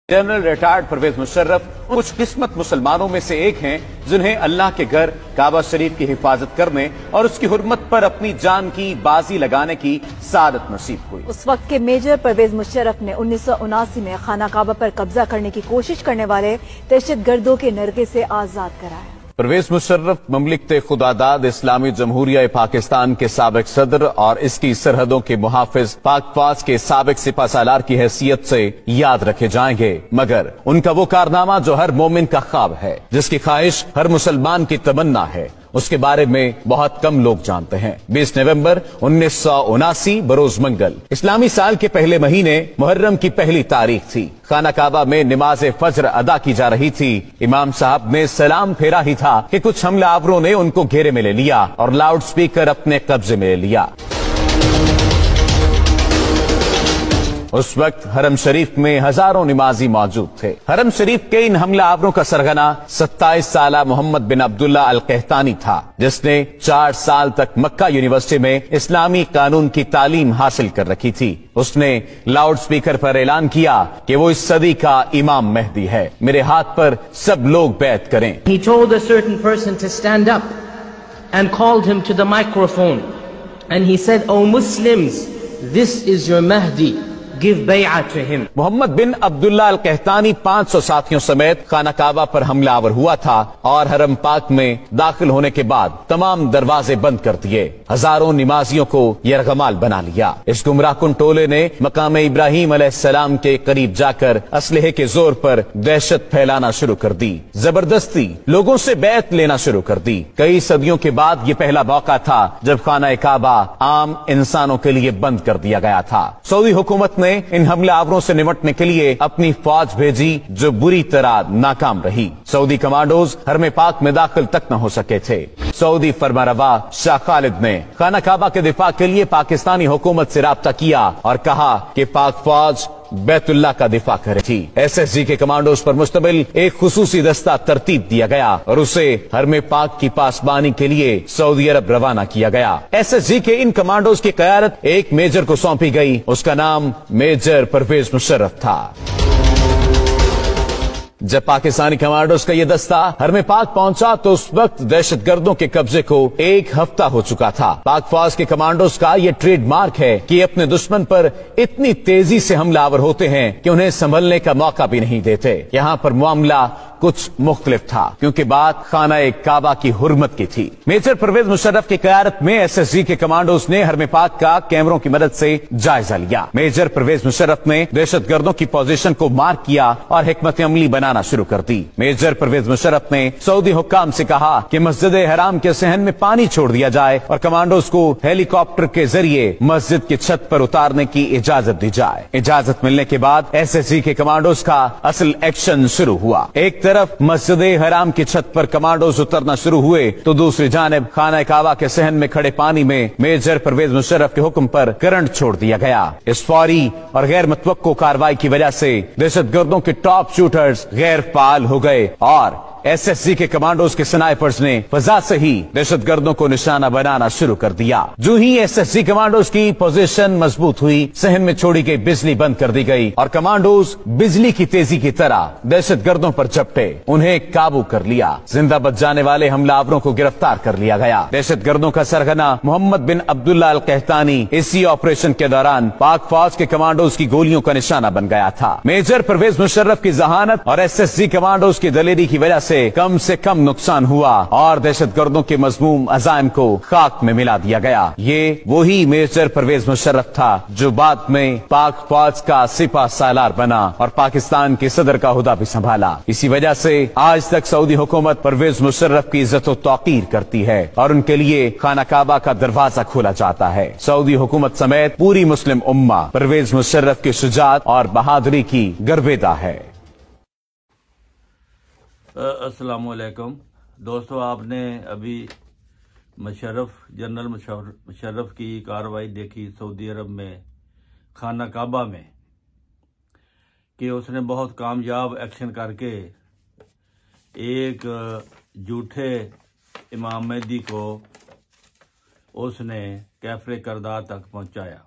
General retired Parvez Musharraf कुछ किस्मत मुसलमानों में से एक हैं जिन्हें अल्लाह के घर काबा शरीफ की हिफाजत करने और उसकी हुर्मत पर अपनी जान की बाजी लगाने की सादत नसीब हुई। उस वक्त के मेजर परवेज मुशर्रफ ने 1979 में खाना काबा पर कब्जा करने की कोशिश करने वाले दहशतगर्दों के नरगे से आजाद कराया। परवेज मुशर्रफ ममलिकत खुदादाद इस्लामी जमहूरिया पाकिस्तान के साबिक सदर और इसकी सरहदों के मुहाफिज पाक फौज के साबिक सिपा सालार की हैसियत से याद रखे जाएंगे, मगर उनका वो कारनामा जो हर मोमिन का ख्वाब है, जिसकी ख्वाहिश हर मुसलमान की तमन्ना है, उसके बारे में बहुत कम लोग जानते हैं। 20 नवंबर 1979 बरोज मंगल इस्लामी साल के पहले महीने मुहर्रम की पहली तारीख थी। खाना काबा में नमाज फज्र अदा की जा रही थी। इमाम साहब ने सलाम फेरा ही था कि कुछ हमलावरों ने उनको घेरे में ले लिया और लाउड स्पीकर अपने कब्जे में ले लिया। उस वक्त हरम शरीफ में हजारों नमाजी मौजूद थे। हरम शरीफ के इन हमलावरों का सरगना 27 साल मोहम्मद बिन अब्दुल्ला अल कहतानी था, जिसने 4 साल तक मक्का यूनिवर्सिटी में इस्लामी कानून की तालीम हासिल कर रखी थी। उसने लाउड स्पीकर पर ऐलान किया कि वो इस सदी का इमाम मेहदी है, मेरे हाथ पर सब लोग बैत करें। He told a certain person to stand up and called him to the microphone and he said, "O Muslims, this is your Mahdi. Give bay'ah to him." Mohammad बिन अब्दुल्ला अल कहतानी 500 साथियों समेत खाना काबा पर हमलावर हुआ था और हरम पाक में दाखिल होने के बाद तमाम दरवाजे बंद कर दिए। हजारों नमाजियों को यरगमाल बना लिया। इस गुमराहकुन टोले ने मकाम इब्राहिम अलैहिस्सलाम के करीब जाकर असलहे के जोर पर दहशत फैलाना शुरू कर दी। जबरदस्ती लोगों से बैत लेना शुरू कर दी। कई सदियों के बाद ये पहला मौका था जब खाना काबा आम इंसानों के लिए बंद कर दिया गया था। सऊदी हुकूमत ने इन हमलावरों से निपटने के लिए अपनी फौज भेजी, जो बुरी तरह नाकाम रही। सऊदी कमांडोज हरम पाक में दाखिल तक न हो सके थे। सऊदी फरमारवा शाह खालिद ने खाना काबा के दिफा के लिए पाकिस्तानी हुकूमत से राब्ता किया और कहा कि पाक फौज बैतुल्लाह का दिफा करेगी। SSG के कमांडोज पर मुश्तमिल एक खुसूसी दस्ता तरतीब दिया गया और उसे हरम पाक की पासबानी के लिए सऊदी अरब रवाना किया गया। SSG के इन कमांडोज की क़यादत एक मेजर को सौंपी गई। उसका नाम मेजर परवेज मुशर्रफ था। जब पाकिस्तानी कमांडोज का यह दस्ता हरम पाक पहुंचा तो उस वक्त दहशतगर्दों के कब्जे को 1 हफ्ता हो चुका था। पाक फौज के कमांडोज का यह ट्रेडमार्क है कि अपने दुश्मन पर इतनी तेजी से हमलावर होते हैं कि उन्हें संभलने का मौका भी नहीं देते। यहाँ पर मामला कुछ मुख्तलिफ था, क्योंकि बात खाना काबा की हुर्मत की थी। मेजर परवेज मुशर्रफ की क़यादत में SSG के कमांडोज ने हरम पाक का कैमरों की मदद से जायजा लिया। मेजर परवेज मुशर्रफ ने दहशतगर्दों की पोजीशन को मार्क किया और हिकमत अमली बनाना शुरू कर दी। मेजर परवेज मुशर्रफ ने सऊदी हुक्काम से कहा कि मस्जिद हराम के सहन में पानी छोड़ दिया जाए और कमांडोज को हेलीकॉप्टर के जरिए मस्जिद की छत पर उतारने की इजाजत दी जाए। इजाजत मिलने के बाद SSG के कमांडोज का असल एक्शन शुरू हुआ। एक तरफ मस्जिद हराम की छत पर कमांडोज उतरना शुरू हुए तो दूसरी जानिब खाना काबा के सहन में खड़े पानी में मेजर परवेज मुशर्रफ के हुक्म पर करंट छोड़ दिया गया। इस फौरी और गैर मुतवक्को कार्रवाई की वजह से दहशतगर्दों के टॉप शूटर्स गैर फाल हो गए और SSG के कमांडोज के स्नाइपर्स ने फजा से ही दहशतगर्दों को निशाना बनाना शुरू कर दिया। जो ही SSG कमांडोज की पोजीशन मजबूत हुई, सहन में छोड़ी गई बिजली बंद कर दी गई और कमांडोज बिजली की तेजी की तरह दहशतगर्दों पर झपटे, उन्हें काबू कर लिया। जिंदा बच जाने वाले हमलावरों को गिरफ्तार कर लिया गया। दहशतगर्दों का सरगना मोहम्मद बिन अब्दुल्ला अल कहतानी इसी ऑपरेशन के दौरान पाक फौज के कमांडोज की गोलियों का निशाना बन गया था। मेजर परवेज मुशर्रफ की जहानत और SSG कमांडोज की दलेरी की वजह से कम नुकसान हुआ और दहशतगर्दों के मजमूम अजायम को खाक में मिला दिया गया। ये वही मेजर परवेज मुशर्रफ था जो बाद में पाक फौज का सिपा सालार बना और पाकिस्तान के सदर का हुदा भी संभाला। इसी वजह से आज तक सऊदी हुकूमत परवेज मुशर्रफ की इज्जत व तौकीर करती है और उनके लिए खाना काबा का दरवाजा खोला जाता है। सऊदी हुकूमत समेत पूरी मुस्लिम उम्मा परवेज मुशर्रफ की शुजाअत और बहादुरी की गर्वेदा है। अस्सलाम वालेकुम दोस्तों, आपने अभी जनरल मुशर्रफ की कार्रवाई देखी सऊदी अरब में खाना काबा में, कि उसने बहुत कामयाब एक्शन करके एक झूठे इमाम मेहदी को उसने कैफरे करदार तक पहुंचाया।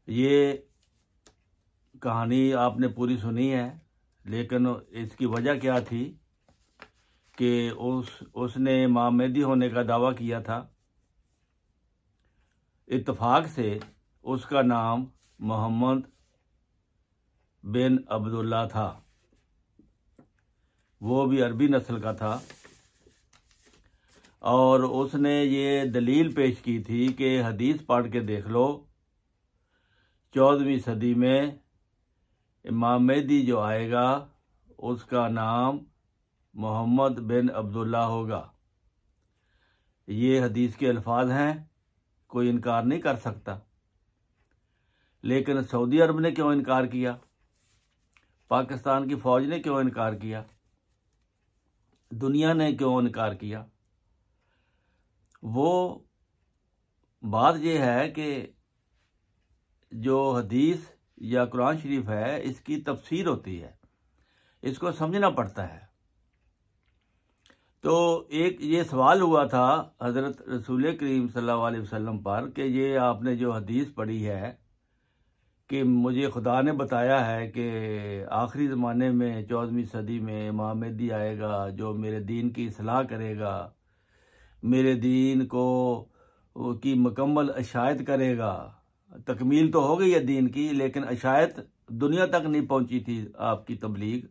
ये कहानी आपने पूरी सुनी है, लेकिन इसकी वजह क्या थी कि उसने इमाम मेहदी होने का दावा किया था। इत्तफाक से उसका नाम मोहम्मद बिन अब्दुल्ला था, वो भी अरबी नस्ल का था। और उसने ये दलील पेश की थी कि हदीस पढ़ के देख लो, 14वीं सदी में इमाम मेहदी जो आएगा उसका नाम मोहम्मद बिन अब्दुल्ला होगा। ये हदीस के अल्फाज हैं, कोई इनकार नहीं कर सकता। लेकिन सऊदी अरब ने क्यों इनकार किया? पाकिस्तान की फौज ने क्यों इनकार किया? दुनिया ने क्यों इनकार किया? वो बात यह है कि जो हदीस या कुरान शरीफ है, इसकी तफसीर होती है, इसको समझना पड़ता है। तो एक ये सवाल हुआ था हज़रत रसूल करीम सल्लल्लाहु अलैहि वसल्लम पर कि ये आपने जो हदीस पढ़ी है कि मुझे खुदा ने बताया है कि आखिरी ज़माने में 14वीं सदी में इमाम मेहदी आएगा जो मेरे दीन की इस्लाह करेगा, मेरे दीन को की मुकम्मल अशायत करेगा। तकमील तो हो गई है दीन की, लेकिन अशायत दुनिया तक नहीं पहुंची थी। आपकी तबलीग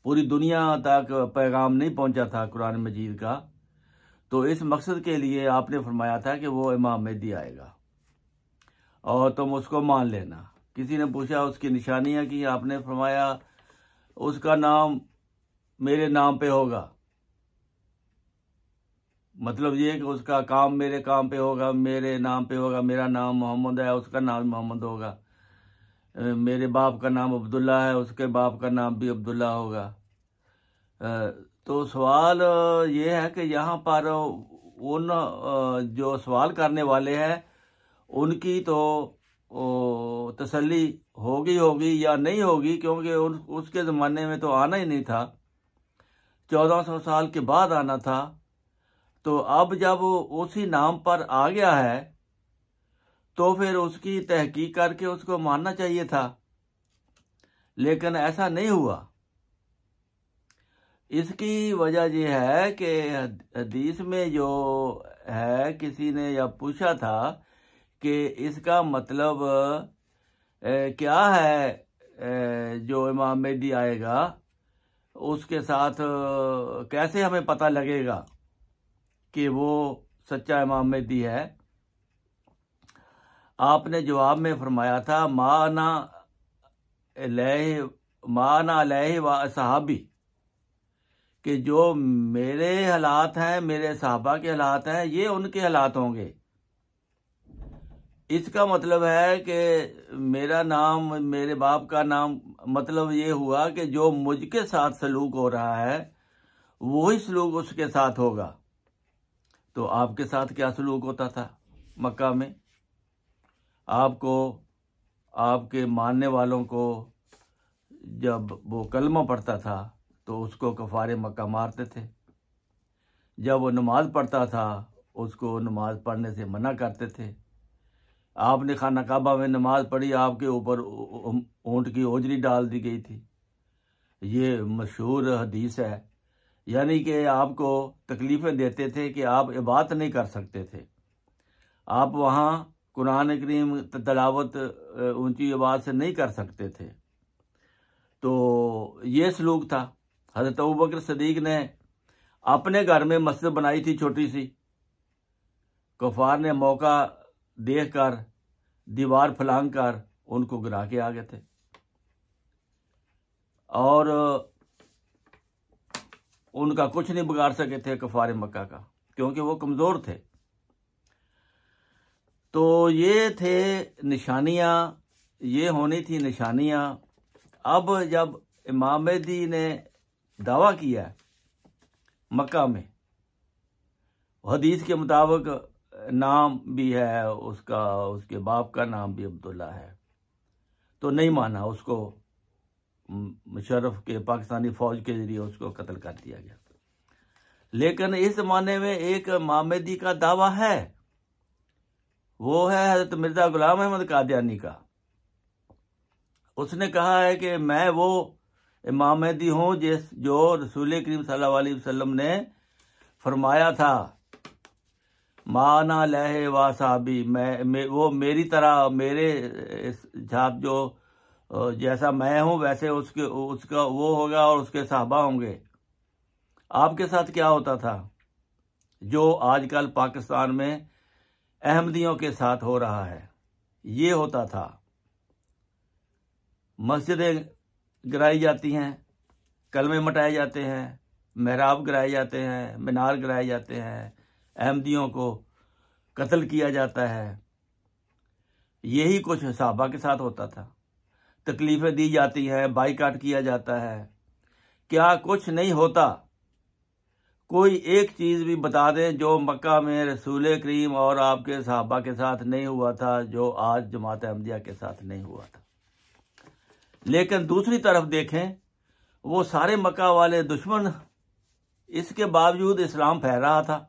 पूरी दुनिया तक पैगाम नहीं पहुंचा था कुरान मजीद का। तो इस मकसद के लिए आपने फरमाया था कि वो इमाम मेहदी आएगा और तुम उसको मान लेना। किसी ने पूछा उसकी निशानियां की, आपने फरमाया उसका नाम मेरे नाम पे होगा। मतलब ये कि उसका काम मेरे काम पे होगा, मेरे नाम पे होगा। मेरा नाम मोहम्मद है, उसका नाम मोहम्मद होगा। मेरे बाप का नाम अब्दुल्ला है, उसके बाप का नाम भी अब्दुल्ला होगा। तो सवाल ये है कि यहाँ पर उन जो सवाल करने वाले हैं उनकी तो तसल्ली होगी या नहीं होगी, क्योंकि उसके ज़माने में तो आना ही नहीं था, 1400 साल के बाद आना था। तो अब जब उसी नाम पर आ गया है तो फिर उसकी तहकीक करके उसको मानना चाहिए था, लेकिन ऐसा नहीं हुआ। इसकी वजह यह है कि हदीस में जो है, किसी ने यह पूछा था कि इसका मतलब क्या है जो इमाम मेहदी आएगा उसके साथ कैसे हमें पता लगेगा कि वो सच्चा इमाम मेहदी है। आपने जवाब में फरमाया था माना अलैहि व असहाबी, कि जो मेरे हालात हैं, मेरे सहाबा के हालात हैं, ये उनके हालात होंगे। इसका मतलब है कि मेरा नाम, मेरे बाप का नाम, मतलब ये हुआ कि जो मुझके साथ सलूक हो रहा है वही सलूक उसके साथ होगा। तो आपके साथ क्या सलूक होता था मक्का में? आपको, आपके मानने वालों को जब वो कलमा पढ़ता था तो उसको कफारे मक्का मारते थे। जब वो नमाज पढ़ता था उसको नमाज पढ़ने से मना करते थे। आपने खाना काबा में नमाज पढ़ी, आपके ऊपर ऊंट की ओजरी डाल दी गई थी। ये मशहूर हदीस है। यानी कि आपको तकलीफ़ें देते थे कि आप इबादत नहीं कर सकते थे। आप वहाँ कुरान करीम तलावत ऊंची आवाज़ से नहीं कर सकते थे। तो ये सलूक था। हज़रत अबू बकर सदीक ने अपने घर में मस्जिद बनाई थी छोटी सी। कुफार ने मौका देखकर दीवार फलांग कर उनको गिरा के आ गए थे और उनका कुछ नहीं बिगाड़ सके थे कुफार मक्का का, क्योंकि वो कमज़ोर थे। तो ये थे निशानियाँ, ये होनी थी निशानियाँ। अब जब इमाम मेहदी ने दावा किया मक्का में, हदीस के मुताबिक नाम भी है उसका, उसके बाप का नाम भी अब्दुल्ला है, तो नहीं माना उसको। मुशर्रफ के पाकिस्तानी फौज के जरिए उसको कत्ल कर दिया गया। लेकिन इस ज़माने में एक इमाम मेहदी का दावा है, वो है हज़रत मिर्ज़ा गुलाम अहमद कादियानी का। उसने कहा है कि मैं वो इमाम मेहदी हूँ जो रसूल करीम सल्लल्लाहु अलैहि वसल्लम ने फरमाया था, माना लहे वा साहबी, वो मेरी तरह, मेरे साथ जो जैसा मैं हूं वैसे उसका वो होगा और उसके साहबा होंगे। आपके साथ क्या होता था जो आजकल पाकिस्तान में अहमदियों के साथ हो रहा है? ये होता था, मस्जिदें गिराई जाती हैं, कलमे मटाए जाते हैं, महराब गिराए जाते हैं, मीनार गिराए जाते हैं, अहमदियों को कत्ल किया जाता है। यही कुछ सहाबा के साथ होता था। तकलीफें दी जाती हैं, बाइकाट किया जाता है। क्या कुछ नहीं होता? कोई एक चीज भी बता दें जो मक्का में रसूल करीम और आपके सहाबा के साथ नहीं हुआ था, जो आज जमात अहमदिया के साथ नहीं हुआ था। लेकिन दूसरी तरफ देखें, वो सारे मक्का वाले दुश्मन, इसके बावजूद इस्लाम फैल रहा था।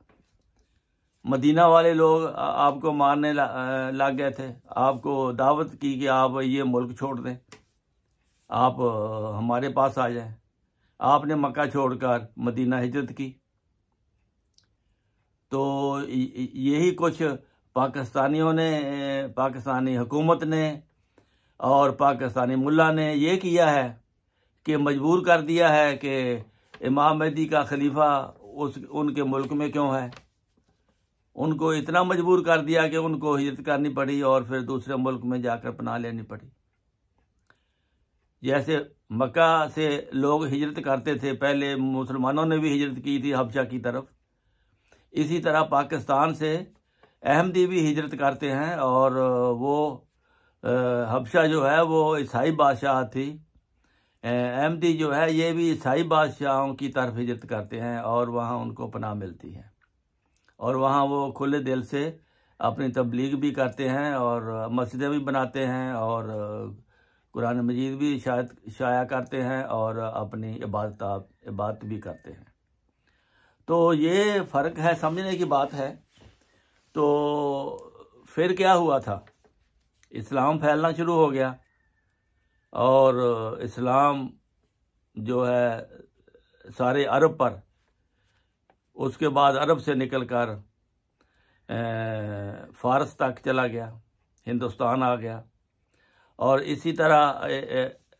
मदीना वाले लोग आपको मारने लग गए थे, आपको दावत की कि आप ये मुल्क छोड़ दें, आप हमारे पास आ जाएं। आपने मक्का छोड़कर मदीना हिजरत की। तो यही कुछ पाकिस्तानियों ने, पाकिस्तानी हुकूमत ने और पाकिस्तानी मुल्ला ने ये किया है कि मजबूर कर दिया है कि इमाम मेहदी का खलीफा उनके मुल्क में क्यों है। उनको इतना मजबूर कर दिया कि उनको हिजरत करनी पड़ी और फिर दूसरे मुल्क में जाकर पनाह लेनी पड़ी। जैसे मक्का से लोग हिजरत करते थे, पहले मुसलमानों ने भी हिजरत की थी हबशा की तरफ, इसी तरह पाकिस्तान से अहमदी भी हिजरत करते हैं। और वो हबशा जो है वो ईसाई बादशाह थी, अहमदी जो है ये भी ईसाई बादशाहों की तरफ हिजरत करते हैं और वहाँ उनको पनाह मिलती है और वहाँ वो खुले दिल से अपनी तबलीग भी करते हैं और मस्जिदें भी बनाते हैं और कुरान मजीद भी शाया करते हैं और अपनी इबादत भी करते हैं। तो ये फ़र्क है, समझने की बात है। तो फिर क्या हुआ था? इस्लाम फैलना शुरू हो गया और इस्लाम जो है सारे अरब पर, उसके बाद अरब से निकलकर फारस तक चला गया, हिंदुस्तान आ गया। और इसी तरह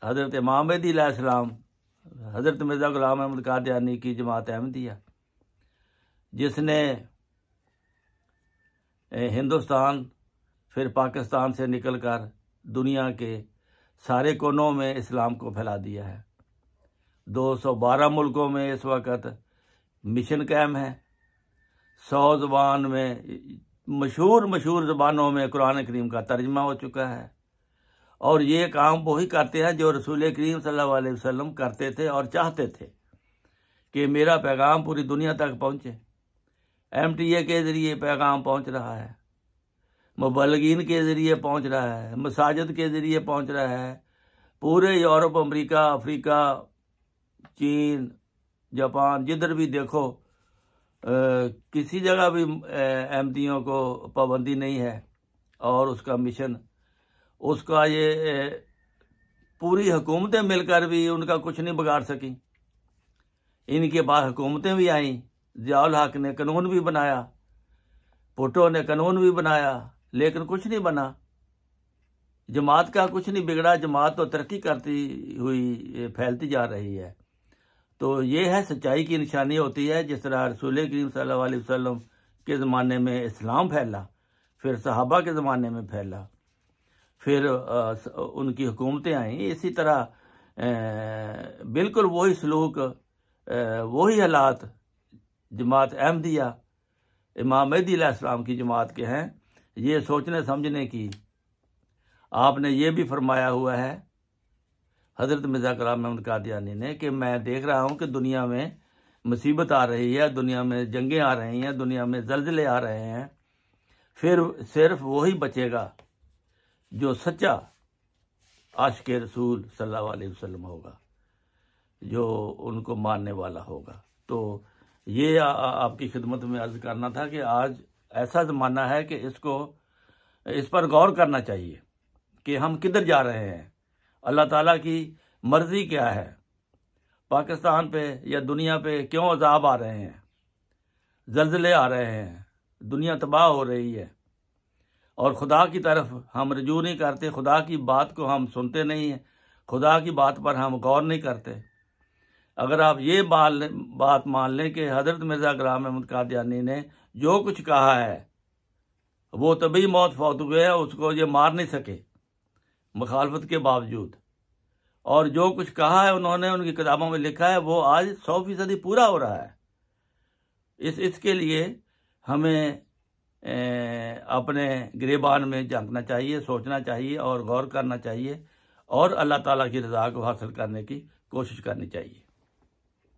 हज़रत इमाम मेहदी अलैहिस्सलाम, हज़रत मिर्ज़ा ग़ुलाम अहमद कादियानी की जमात अहमदिया, जिसने हिंदुस्तान फिर पाकिस्तान से निकलकर दुनिया के सारे कोनों में इस्लाम को फैला दिया है। 212 मुल्कों में इस वक्त मिशन कायम है। 100 ज़बान में, मशहूर ज़बानों में कुरान करीम का तर्जमा हो चुका है। और ये काम वही करते हैं जो रसूल करीम सल्लल्लाहु अलैहि वसल्लम करते थे और चाहते थे कि मेरा पैगाम पूरी दुनिया तक पहुँचे। MTA के ज़रिए पैगाम पहुँच रहा है, मुबल्लिगीन के ज़रिए पहुँच रहा है, मसाजिद के ज़रिए पहुँच रहा है। पूरे यूरोप, अमेरिका, अफ्रीका, चीन, जापान, जिधर भी देखो किसी जगह भी अहमदियों को पाबंदी नहीं है। और उसका मिशन, उसका ये पूरी हुकूमतें मिलकर भी उनका कुछ नहीं बिगाड़ सकी। इनके बाद हुकूमतें भी आईं, ज़ियाउल हक ने कानून भी बनाया, भुट्टो ने कानून भी बनाया, लेकिन कुछ नहीं बना। जमात का कुछ नहीं बिगड़ा, जमात तो तरक्की करती हुई फैलती जा रही है। तो ये है सच्चाई की निशानी होती है। जिस तरह रसूल करीम सल्लल्लाहु अलैहि वसल्लम के ज़माने में इस्लाम फैला, फिर सहाबा के ज़माने में फैला, फिर उनकी हुकूमतें आईं, इसी तरह बिल्कुल वही सलूक, वही हालात जमात अहमदिया इमाम मेहदी अलैहिस्सलाम की जमात के हैं। ये सोचने समझने की आपने ये भी फरमाया हुआ है हज़रत मिर्ज़ा ग़ुलाम अहमद कादियानी ने कि मैं देख रहा हूँ कि दुनिया में मुसीबत आ रही है, दुनिया में जंगें आ रही हैं, दुनिया में ज़लज़ले आ रहे हैं, फिर सिर्फ वही बचेगा जो सच्चा आशिक़ रसूल सल्लल्लाहु अलैहि वसल्लम होगा, जो उनको मानने वाला होगा। तो ये आपकी खिदमत में अर्ज़ करना था कि आज ऐसा ज़माना है कि इस पर गौर करना चाहिए कि हम किधर जा रहे हैं। अल्लाह ताला की मर्जी क्या है, पाकिस्तान पे या दुनिया पे क्यों अजाब आ रहे हैं, जल्जले आ रहे हैं, दुनिया तबाह हो रही है, और खुदा की तरफ हम रजू नहीं करते, खुदा की बात को हम सुनते नहीं हैं, खुदा की बात पर हम गौर नहीं करते। अगर आप ये बात मान लें कि हज़रत मिर्ज़ा ग़ुलाम अहमद कादियानी ने जो कुछ कहा है वो तभी मौत फौत हुए है, उसको ये मार नहीं सके मुखालफत के बावजूद, और जो कुछ कहा है उन्होंने उनकी किताबों में लिखा है वो आज 100% पूरा हो रहा है। इसके लिए हमें अपने गिरेबान में झांकना चाहिए, सोचना चाहिए और गौर करना चाहिए, और अल्लाह ताला की रज़ा को हासिल करने की कोशिश करनी चाहिए।